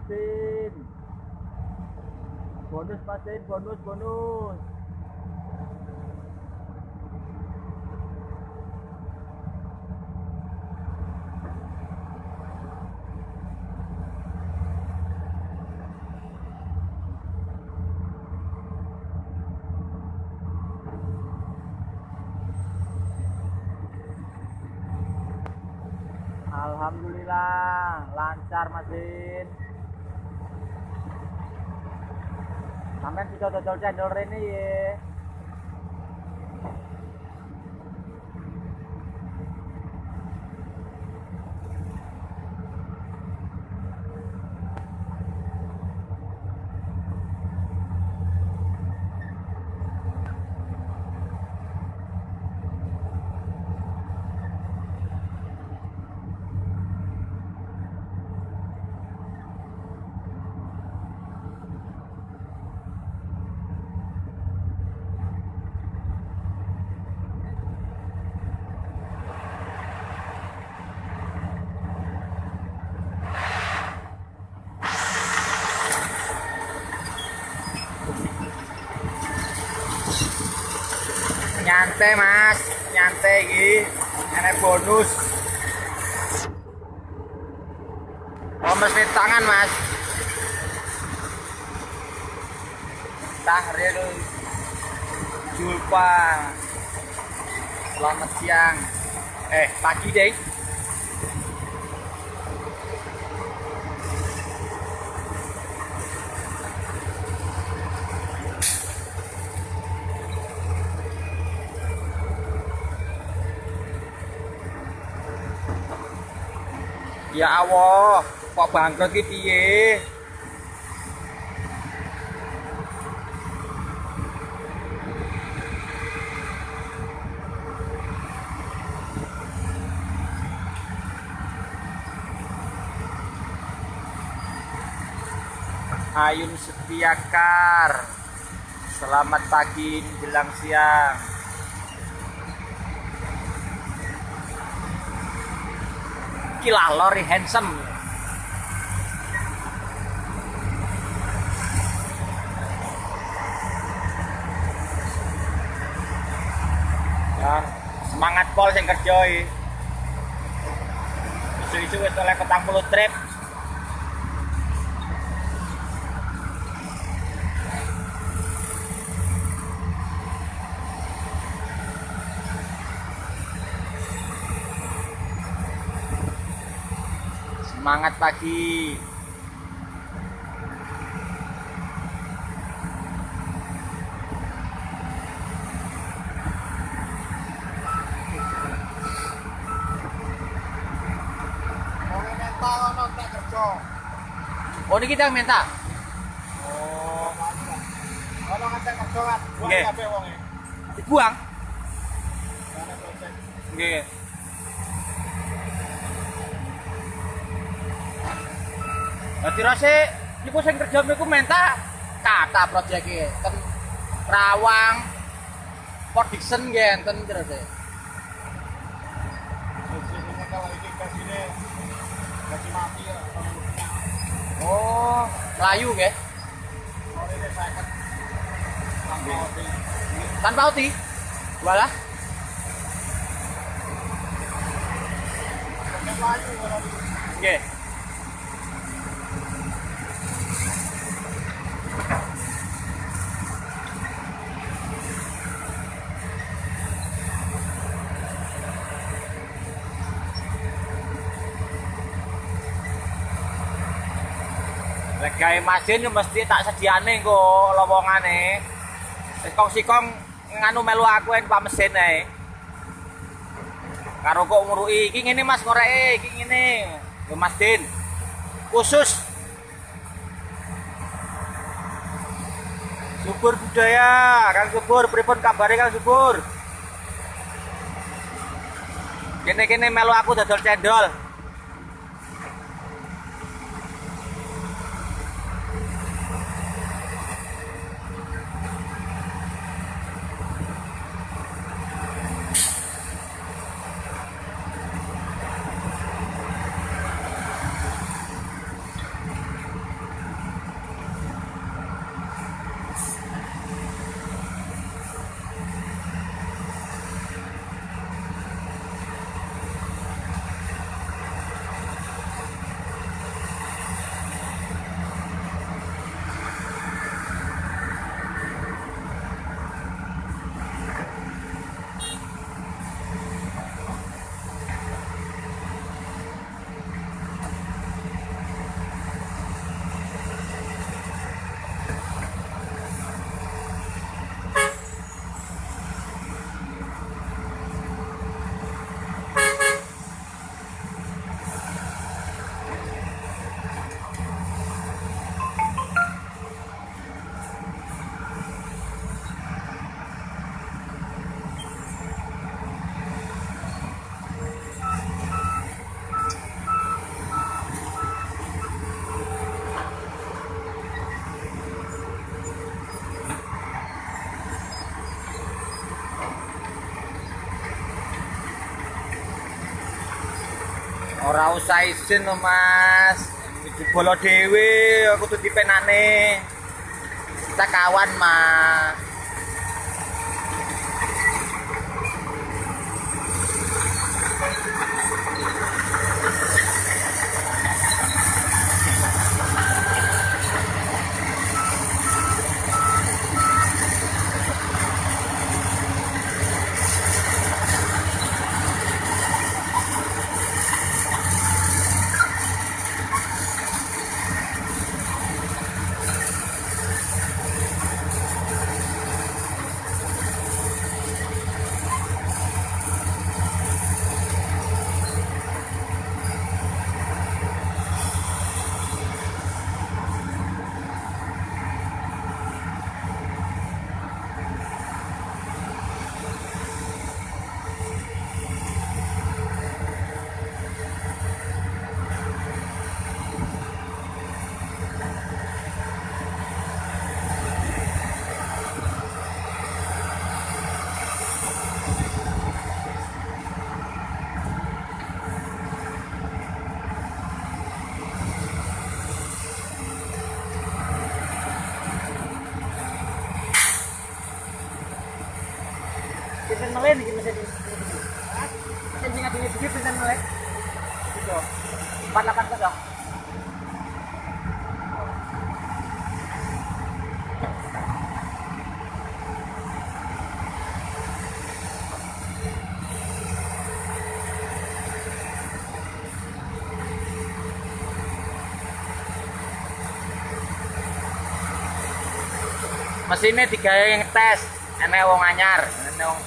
Din. Bonus Mas Din, bonus. Alhamdulillah lancar Mas Din. Sampeyan sudah dodol cendol rene ya. Nyantai Mas, nyantai iki. Enek bonus. Oh, mesti tangan Mas. Tahril Julpa. Selamat siang. Pagi deh. Ya Allah, kok bangkrut ki piye? Ayun Setiakar. Selamat pagi menjelang siang. Kilah lori handsome. Ya, semangat pol sing kerja iki. Isu-isu wis oleh 40 trip. Semangat pagi. Oh, ini kita minta. Oh. Ono ngecek kerja kan. Buang kabeh wonge. Dibuang. Nggih. Dadi rase niku sing kerja niku minta kata proyek iki ten Rawang Port Dickson nggih enten terus. Kalau iki gasine gaji mati ya. Oh, Melayu nggih. Ore 50. Tanpa OT. Walah. Melayu nggih. Lek gawe mesin yo mesti tak sediane engko lowongane. Sikong-sikong nganu melu aku ing Pak mesin ae. Karo kok nguruki iki ngene Mas koreke, iki ngene. Yo Mas Din. Khusus Subur budaya, Kang Subur, pripun kabare Kang Subur? Kene-kene melu aku dodol cendol. Ora usah izin lho Mas. Jebolo dhewe aku tuh dipenane. Kita kawan Mas. Pinten meleh niki mesin ini. Mesin sing adine iki pinten meleh? Itu. 480. Mesinnya digawe ngetes, enek wong anyar, enek wong